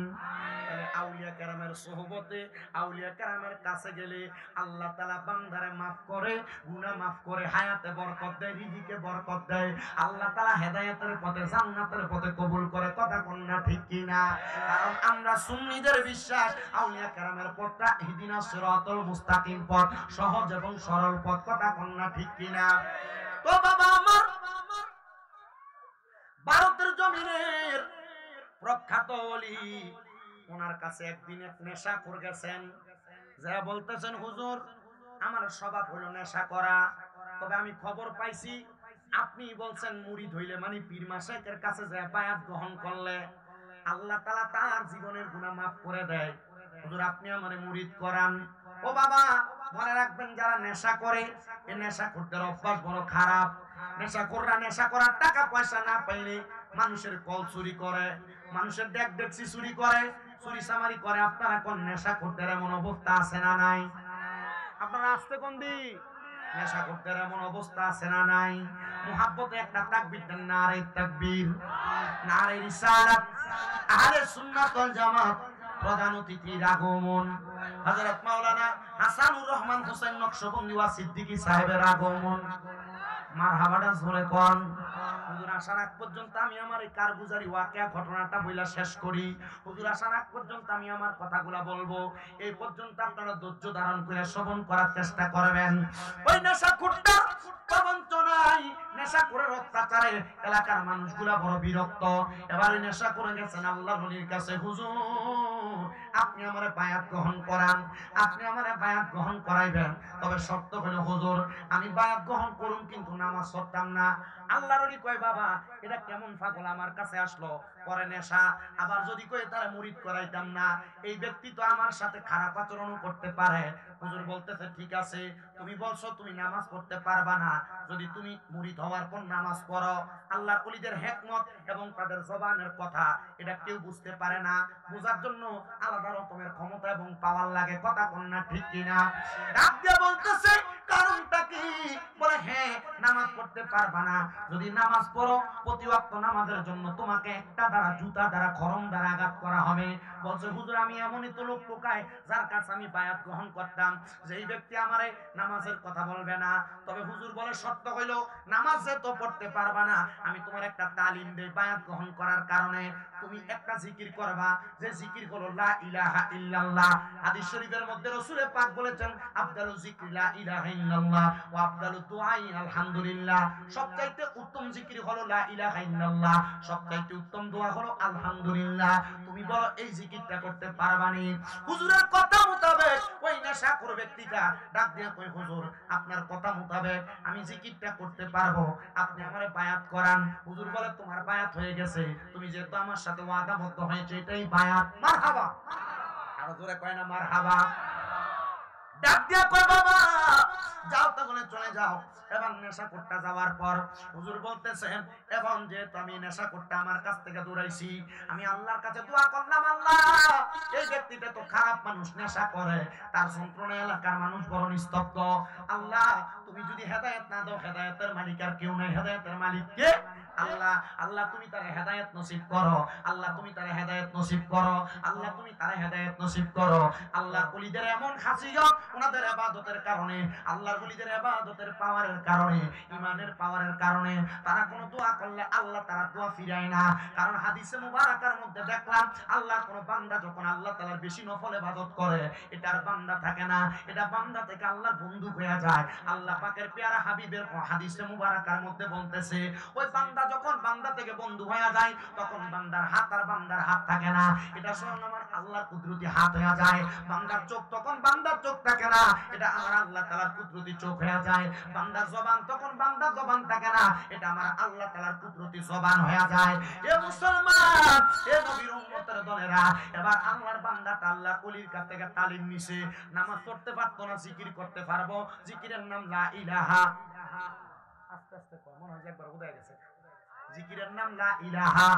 S1: তাহলে আউলিয়া কেরামের সোহবতে আউলিয়া কেরামের কাছে গেলে আল্লাহ তাআলা বান্দারে maaf করে, গুনাহ maaf করে, হায়াতে বরকত দেয়, রিজিকে বরকত দেয়। আল্লাহ তাআলা হেদায়েতের পথে জান্নাতের পথে কবুল করে, কথা কোন না ঠিক কি না? কারণ আমরা সুন্নিদের বিশ্বাস আউলিয়া কেরামের পথটা ইহদিনাস সিরাতাল মুস্তাকিম পথ, সহজ এবং সরল পথ, কথা কোন না ঠিক কি না? তো বাবা আমার ভারতের জমিনের প্রখ্যাত ওলি, ওনার কাছে একদিন এক নেশাখোর গেছেন, যা বলতেছেন হুজুর আমার স্বভাব হলো নেশা করা, তবে আমি খবর পাইছি আপনি বলছেন মুরিদ হইলে মানে পীর মাশায়েখের কাছে যা বায়াত গ্রহণ করলে আল্লাহ তাআলা তার জীবনের গুনাহ maaf করে দেয়, হুজুর আপনি আমারে মুরিদ করান। ও বাবা মনে রাখবেন যারা নেশা করে এই নেশাখোরদের অভ্যাস বড় খারাপ। নেশাখোররা নেশা করার টাকা পয়সা না পাইলে মানুষের কল চুরি করে, মানুষের ডেকসি চুরি করে, চুরি চামারি করে। আপনারা কোন নেশাখোরদের এমন অবস্থা আছে না নাই? আপনারা আসতে কোন দিক? নেশাখোরদের এমন অবস্থা আছে না নাই? মুহাব্বতে একটা তাকবীর দেন, নারে তাকবীর, নারে রিসালাত, আহলে সুন্নাত ওয়াল জামাত। প্রধান অতিথির আগমন, হযরত মাওলানা হাসানুর রহমান হোসেন নকশবন্দি ওয়া সিদ্দিকী সাহেবের আগমন। মারহাবাটা জোরে কোন। হুজুর আসার আগ পর্যন্ত আমি আমার এই কারগুজারি ওয়াকিয়া ঘটনাটা বইলা শেষ করি। হুজুর আসার আগ পর্যন্ত আমি আমার কথাগুলা বলবো, এই পর্যন্ত আপনারা ধৈর্য ধারণ করে শ্রবণ করার চেষ্টা করবেন। ওই নেশাখোরটা প্রবঞ্চনায়, নেশাখোরের অত্যাচারে এলাকার মানুষগুলা বড় বিরক্ত। এবার ওই নেশা করে গেছেন আল্লাহর ওলির কাছে, হুজুর আপনি আমারে বায়াত গ্রহণ করান, আপনি আমারে বায়াত গ্রহণ করাইবেন, তবে শর্ত হলো হুজুর আমি বায়াত গ্রহণ করুন কিন্তু নামাজ পড়তাম না। আল্লাহর ওলি কয় বাবা এটা কেমন পাগল আমার কাছে আসলো, করে নেশা, আবার যদি কই তারা মুরিদ করাইতাম না, এই ব্যক্তি তো আমার সাথে খারাপ আচরণ করতে পারে। হুজুর বলতেছে ঠিক আছে তুমি বলছো তুমি নামাজ পড়তে পারবা না, যদি তুমি মুরিদ হওয়ার পর নামাজ পড়ো, আল্লাহর ওলিদের হিকমত এবং তাদের জবানের কথা এটা কেউ বুঝতে পারে না, বোঝার জন্য আলাদা রকমের ক্ষমতা এবং পাওয়ার লাগে, কথা কোন না ঠিক কিনা? ডাক দিয়ে বলতেছে কারণটা কি? বলে হ্যাঁ নামাজ পড়তে পারবা না, যদি নামাজ পড়ো প্রতি ওয়াক্ত নামাজের জন্য তোমাকে একটা দ্বারা জুতা দ্বারা খরম দ্বারা আঘাত করা হবে। বলছে হুজুর আমি এমনই তো লোক টোকায় যার কাছে আমি বায়াত গ্রহণ করতাম, যেই ব্যক্তি আমারে নামাজের কথা বলবে না, তবে হুজুর বলে শর্ত হইল নামাজ যে তো পড়তে পারবা না, আমি তোমার একটা তালিম দেই বায়াত গ্রহণ করার কারণে, তুমি একটা জিকির করবা, যে জিকির হলো লা ইলাহা ইল্লাল্লাহ। হাদিস শরীফের মধ্যে রাসূল পাক বলেছেন আফদালু যিকরি লা ইলাহা ইল্লাল্লাহ ওয়া আফদালু দুআই আলহামদুলিল্লাহ। সবচাইতে উত্তম জিকির হলো লা ইলাহা ইল্লাল্লাহ, সবচাইতে উত্তম দোয়া হলো আলহামদুলিল্লাহ। তুমি বলো এই জিকিরটা করতে পারবানি? হুজুরের কথা মোতাবেক ওই নেশাখোর ব্যক্তিটা ডাক দিয়ে কই হুজুর আপনার কথা মোতাবেক আমি জিকিরটা করতে পারবো, আপনি আমারে বায়াত করান। হুজুর বলে তোমার বায়াত হয়ে গেছে, তুমি যেহেতু আমার সাথে ওয়াদাবদ্ধ হয়েছে এটাই বায়াত। মারহাবা, আরো জোরে কয় না মারহাবা। ডাক দিয়া কয় বাবা যাও তাহলে চলে যাও। এবং নেশাখোরটা যাওয়ার পর হুজুর বলতেছেন এখন যেহেতু আমি নেশাখোরটা আমার কাছ থেকে দূরাইছি, আমি আল্লাহর কাছে দোয়া করলাম আল্লাহ এই ব্যক্তিটা তো খারাপ মানুষ, নেশা করে, তার যন্ত্রণা এলাকার মানুষ বড় নিস্তব্ধ, আল্লাহ তুমি যদি হেদায়েত না দাও, হেদায়েতের মালিক আর কেউ নাই, হেদায়েতের মালিক কে? আল্লাহ। আল্লাহ তুমি তার হেদায়েত নসিব করো, আল্লাহ তুমি তার হেদায়েত নসিব করো, আল্লাহ তুমি তার হেদায়েত নসিব করো। আল্লাহর ওলিদের এমন খাসিয়ত ওনাদের ইবাদতের কারণে, আল্লাহর ওলিদের ইবাদতের পাওয়ারের কারণে, ঈমানের পাওয়ারের কারণে তারা কোন দোয়া করলে আল্লাহ তারা দোয়া ফিরায় না। কারণ হাদিসে মুবারাকার মধ্যে দেখলাম আল্লাহ কোন বান্দা যখন আল্লাহ তাআলার বেশি নফল ইবাদত করে এটার বান্দা থাকে না, এটা বান্দা থেকে আল্লাহর বন্ধু হয়ে যায়। আল্লাহ পাকের পেয়ারা হাবিবের হাদিসে মুবারাকার মধ্যে বলতেছে ওই বান্দা যখন বান্দা থেকে বন্ধু হয়ে যায় তখন বান্দার হাত আর বান্দার হাত থাকে না, এটা স্বয়ং আমার আল্লাহর কুদরতি হাত হয়ে যায়। বান্দার চোখ তখন বান্দার চোখ থাকে না, এটা আমার আল্লাহ তাআলার কুদরতি চোখ হয়ে যায়। বান্দার জবান তখন বান্দার জবান থাকে না, এটা আমার আল্লাহ তাআলার কুদরতি জবান হয়ে যায়। এ মুসলমান, এ নবীর উম্মতের দলেরা, এবার আল্লাহর বান্দাটা আল্লাহর ওলির কাছ থেকে তালিম নিছে, নামাজ পড়তে পারতো না, জিকির করতে পারবো, জিকিরের নাম লা ইলাহা। আস্তে আস্তে কর, মনে হয় যে একবার উদয় গেছে। জিকিরের নাম লা ইলাহা।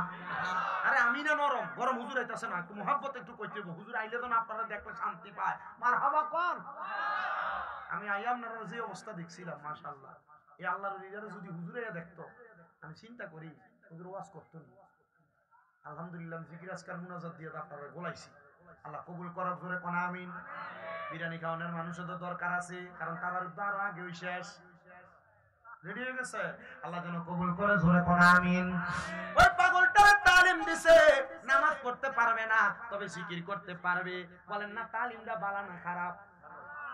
S1: আরে আমি না নরম গরম, হুজুর আইতাছে না, একটু মুহাব্বত একটু কইতে হবে, হুজুর আইলে তো না আপনারা দেখলে শান্তি পায়। মারহাবা কোন। আমি আইয়াম না যে অবস্থা দেখছিলাম মাশাআল্লাহ, এই আল্লাহর ওলিরা যদি হুজুরে দেখতো, আমি চিন্তা করি হুজুর ওয়াজ করতো না। আলহামদুলিল্লাহ জিকির আজকার মুনাজাত দিয়ে আপনারা গোলাইছি, আল্লাহ কবুল করক, জোরে কোন আমিন। বিরিয়ানি খাওয়ানোর মানুষের তো দরকার আছে, কারণ তাবারুক তো আরো আগে শেষ রেডি হয়ে গেছে। আল্লাহ যেন কবুল করে, জোরে কোন আমিন। ওই পাগলটা তালিম দিছে, নামাজ পড়তে পারবে না তবে জিকির করতে পারবে। বলেন না তালিমটা ভালো না খারাপ?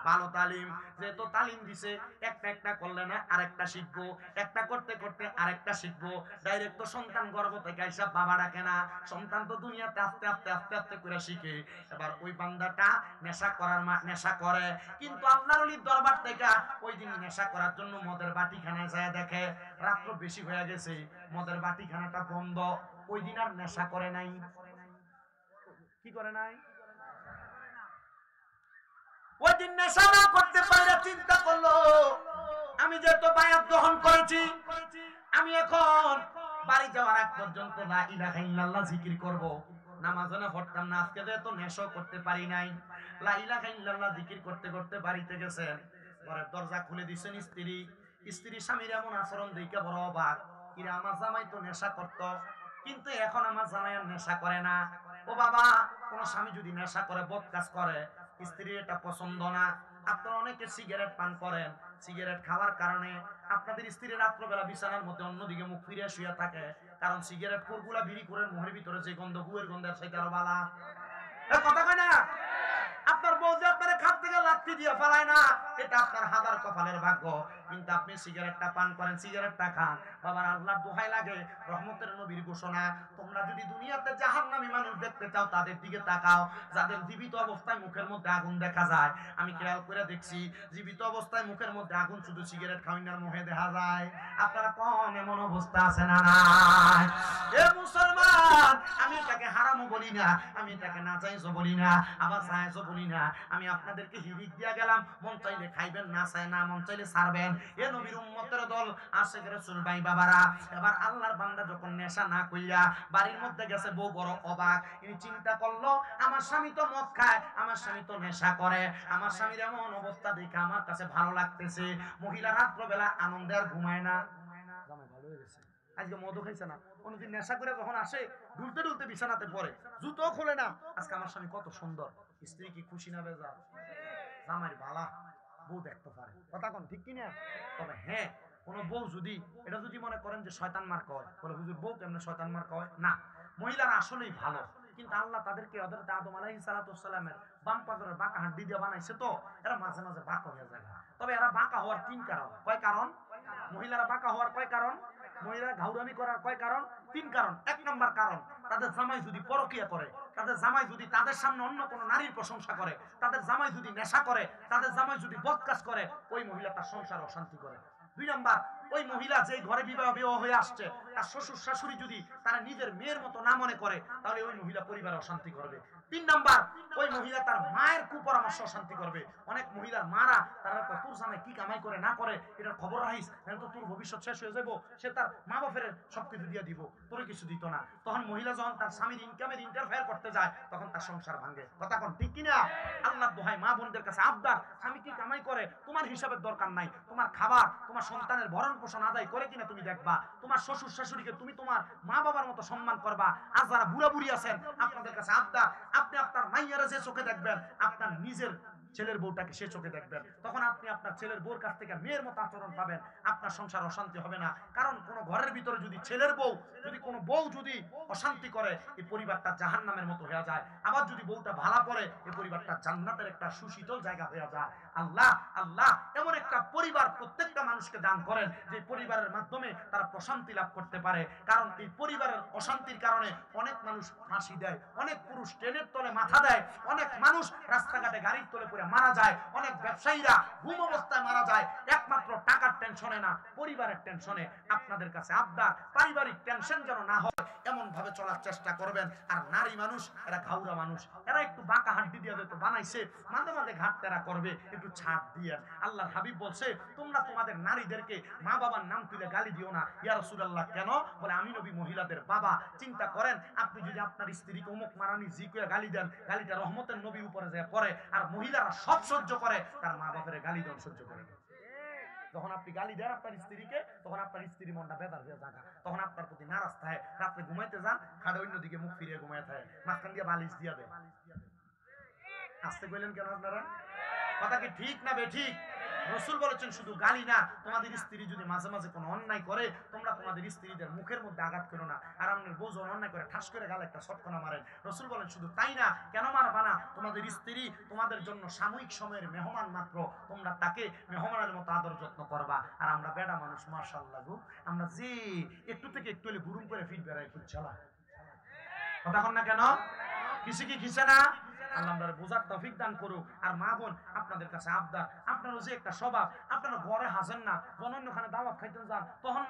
S1: ভালো তালিম। যেহেতু তালিম দিছে, একটা একটা করলে না আরেকটা শিখবো, একটা করতে করতে আরেকটা শিখবো। ডাইরেক্ট তো সন্তান গর্ভ থেকে আইসা বাবা ডাকে না, সন্তান তো দুনিয়াতে আস্তে আস্তে আস্তে আস্তে করে শিখে। এবার ওই বান্দাটা নেশা করার নেশা করে, কিন্তু আল্লাহর ওলির দরবার থেকে ওই দিন নেশা করার জন্য মদের বাটিখানায় যায়, দেখে রাত্র বেশি হয়ে গেছে, মদের বাটিখানাটা বন্ধ, ওই দিন আর নেশা করে নাই। কি করে নাই? ওই দিন নেশা না করতে পারে, চিন্তা করলো আমি যেহেতু বায়াত গ্রহণ করেছি, আমি এখন বাড়ি যাওয়ার আগ পর্যন্ত লা ইলাহা ইল্লাল্লাহ জিকির করব। নামাজও না পড়তাম না, আজকে যেহেতু নেশাও করতে পারি নাই, লা ইলাহা ইল্লাল্লাহ জিকির করতে করতে বাড়িতে গেছেন। ঘরের দরজা খুলে দিছেন স্ত্রী। স্ত্রী স্বামীর এমন আচরণ দেখে বড় অবাক, কিরে আমার জামাই তো নেশা করত, কিন্তু এখন আমার জামাই আর নেশা করে না। ও বাবা, কোন স্বামী যদি নেশা করে, বদ কাজ করে, স্ত্রীর এটা পছন্দ না। আপনারা অনেকে সিগারেট পান করেন, সিগারেট খাওয়ার কারণে আপনাদের স্ত্রী রাত্রবেলা বিছানার মধ্যে অন্যদিকে মুখ ফিরে শুয়ে থাকে, কারণ সিগারেট কোরগুলা বিড়ি করে মুখের ভিতরে যে গন্ধ, গুয়ের গন্ধের সাথে আরো বালা। কথা কয় না? আপনার বউ যে আপনার খাট থেকে লাথি দিয়ে ফেলায় না, এটা আপনার হাজার কপালের ভাগ্য। কিন্তু আপনি সিগারেটটা পান করেন, সিগারেটটা খান, বাবার আল্লাহর দোহাই লাগে, রহমতের নবীর ঘোষণা, তোমরা যদি দুনিয়াতে জাহান্নামী মানুষ দেখতে চাও তাদের দিকে তাকাও, যাদের জীবিত অবস্থায় মুখের মধ্যে আগুন দেখা যায়। আমি খেয়াল করে দেখছি, জীবিত অবস্থায় মুখের মধ্যে আগুন শুধু সিগারেট খাওয়ানোর মুখে দেখা যায়। আপনারা কোন এমন অবস্থা আছে না নাই? এ মুসলমান, আমি এটাকে হারামও বলি না, আমি এটাকে না চাইছো বলি না, আবার চাইছো বলি না। আমি আপনাদেরকে হিরিক দিয়া গেলাম, মন চাইলে খাইবেন, না চাই না মন চাইলে ছাড়বেন। এ নবীর উম্মতের দল আশিক রাসূল ভাই বাবারা, এবার আল্লাহর বান্দা যখন নেশা না কইরা বাড়ির মধ্যে গেছে, বউ বড় অবাক। ইনি চিন্তা করলো, আমার স্বামী তো মদ খায়, আমার স্বামী তো নেশা করে, আমার স্বামীর এমন অবস্থা দেখে আমার কাছে ভালো লাগতেছে। মহিলা রাত্রবেলা আনন্দে আর ঘুমায় না, জামাই ভালো হয়ে গেছে, আজকে মদও খাইছে না, কোনদিন নেশা করে যখন আসে দুলতে দুলতে বিছানাতে পড়ে, জুতো খোলে না, আজকে আমার স্বামী কত সুন্দর। স্ত্রী কি খুশি না বেজা? জামাইর বালা, বউ দেখতে পারে, কথা কোন ঠিক কিনা? তবে হ্যাঁ, কোন বউ যদি এটা যদি মনে করেন যে শয়তান মার্কা হয়, বলে হুজুর বউ কেমনে শয়তান মার্কা হয়, না, মহিলারা আসলেই ভালো, কিন্তু আল্লাহ তাদেরকে হযরত আদম আলাইহিস সালামের বাম পাজরের বাঁকা হাড্ডি দিয়ে বানাইছে, তো এরা মাঝে মাঝে বাঁকা হয়ে যায়। তবে এরা বাঁকা হওয়ার তিন কারণ। কয় কারণ? মহিলারা বাঁকা হওয়ার কয় কারণ? মহিলারা ঘাউরামি করার কয় কারণ? তিন কারণ। এক নম্বর কারণ, তাদের জামাই যদি পরকিয়া করে, তাদের জামাই যদি তাদের সামনে অন্য কোন নারীর প্রশংসা করে, তাদের জামাই যদি নেশা করে, তাদের জামাই যদি বদকাজ করে, ওই মহিলা তার সংসার অশান্তি করে। দুই নাম্বার, ওই মহিলা যে ঘরে বিবাহ হয়ে আসছে, তার শ্বশুর শাশুড়ি যদি তারা নিজের মেয়ের মতো না মনে করে, তাহলে ওই মহিলা পরিবারে অশান্তি করবে। তিন নাম্বার, ওই মহিলা তার মায়ের কুপরামর্শ অশান্তি করবে। অনেক মহিলার মারা তারা তোর জামাই কি কামাই করে না করে এটার খবর রাখিস, তাহলে তো তোর ভবিষ্যৎ শেষ হয়ে যাবো। সে তার মা বাপের সবকিছু দিয়ে দিব, তোর কিছু দিত না। তখন মহিলা যখন তার স্বামীর ইনকামের ইন্টারফেয়ার করতে যায়, তখন তার সংসার ভাঙে। কথা কোন ঠিক কিনা? আল্লাহ দোহাই মা বোনদের কাছে আবদার, স্বামী কি কামাই করে তোমার হিসাবের দরকার নাই, তোমার খাবার, তোমার সন্তানের ভরণ পোষণ আদায় করে কিনা তুমি দেখবা। তোমার শ্বশুর শাশুড়িকে তুমি তোমার মা বাবার মতো সম্মান করবা। আর যারা বুড়া বুড়ি আছেন, আপনাদের কাছে আবদার, আপনি আপনার মাইয়ারা যে চোখে দেখবেন, আপনার নিজের ছেলের বউটাকে সে চোখে দেখবেন। তখন আপনি আপনার ছেলের বউর কাছ থেকে মেয়ের মতো আচরণ পাবেন, আপনার সংসার অশান্তি হবে না। কারণ কোন ঘরের ভিতরে যদি ছেলের বউ, যদি কোনো বউ যদি অশান্তি করে, এই পরিবারটা জাহান্নামের মতো হয়ে যায়। আবার যদি বউটা ভালো পড়ে, এই পরিবারটা জান্নাতের একটা সুশীতল জায়গা হয়ে যায়। আল্লাহ আল্লাহ এমন একটা পরিবার প্রত্যেকটা মানুষকে দান করেন, যে পরিবারের মাধ্যমে তারা প্রশান্তি লাভ করতে পারে। কারণ এই পরিবারের অশান্তির কারণে অনেক মানুষ ফাঁসি দেয়, অনেক পুরুষ ট্রেনের তলে মাথা দেয়, অনেক মানুষ রাস্তাঘাটে গাড়ির তলে পড়ে মারা যায়, অনেক ব্যবসায়ীরা ঘুম অবস্থায় মারা যায়, একমাত্র টাকার টেনশনে না, পরিবারের টেনশনে। আপনাদের কাছে আবদার, পারিবারিক টেনশন যেন না হয়, এমন ভাবে চলার চেষ্টা করবেন। আর নারী মানুষ, এরা ঘাউরা মানুষ, এরা একটু বাঁকা হাড্ডি দিয়ে তো বানাইছে, মাঝে মাঝে ঘাট তেরা করবে, একটু ছাড় দিয়ে। আল্লাহর হাবিব বলছে, তোমরা তোমাদের নারীদেরকে মা বাবার নাম তুলে গালি দিও না। ইয়া রাসূলুল্লাহ, কেন? বলে আমি নবী মহিলাদের বাবা। চিন্তা করেন, আপনি যদি আপনার স্ত্রীকে অমুক মারানি জি করে গালি দেন, গালিটা রহমতের নবীর উপরে যায় পড়ে, আর মহিলারা সব সহ্য করে, তার মা বাপের গালি দেন সহ্য করে। যখন আপনি গালি দেন আপনার স্ত্রীকে, তখন আপনার স্ত্রী মনটা বেদার হয়ে জাগা, তখন আপনার প্রতি নারাজ থাকে, রাত্রে ঘুমাইতে যান খাটে অন্যদিকে মুখ ফিরিয়ে ঘুমায় থাকে, মাঝখান দিয়ে বালিশ দিয়া দেয়। আসতে কইলেন কেন আপনারা? কথা কি ঠিক না বেঠিক? রাসূল বলেছেন শুধু গালি না, তোমাদের স্ত্রী যদি মাঝে মাঝে কোনো অন্যায় করে তোমরা তোমাদের স্ত্রীদের মুখের মধ্যে আঘাত করো না, আর আপনার বউ যখন অন্যায় করে ঠাস করে গালে একটা শটকনা মারেন। রাসূল বলেন শুধু তাই না, কেন মারবা না? তোমাদের স্ত্রী তোমাদের জন্য সাময়িক সময়ের মেহমান মাত্র, তোমরা তাকে মেহমানের মতো আদর যত্ন করবা। আর আমরা বেডা মানুষ মাশাআল্লাহ গো, আমরা যে একটু থেকে একটু হলে গুরুম করে ফিট বেড়াই খুব চালা। কথা কন না কেন? কিছু কি খিসে না? আল্লাহ আমাদের বোঝার তৌফিক দান করুক। আর মা বোন, আপনাদের কাছে আবদার, আপনারও যে একটা স্বভাব, আপনারা ঘরে হাসেন না, অন্যখানে দাওয়াত খাইতে যান, তখন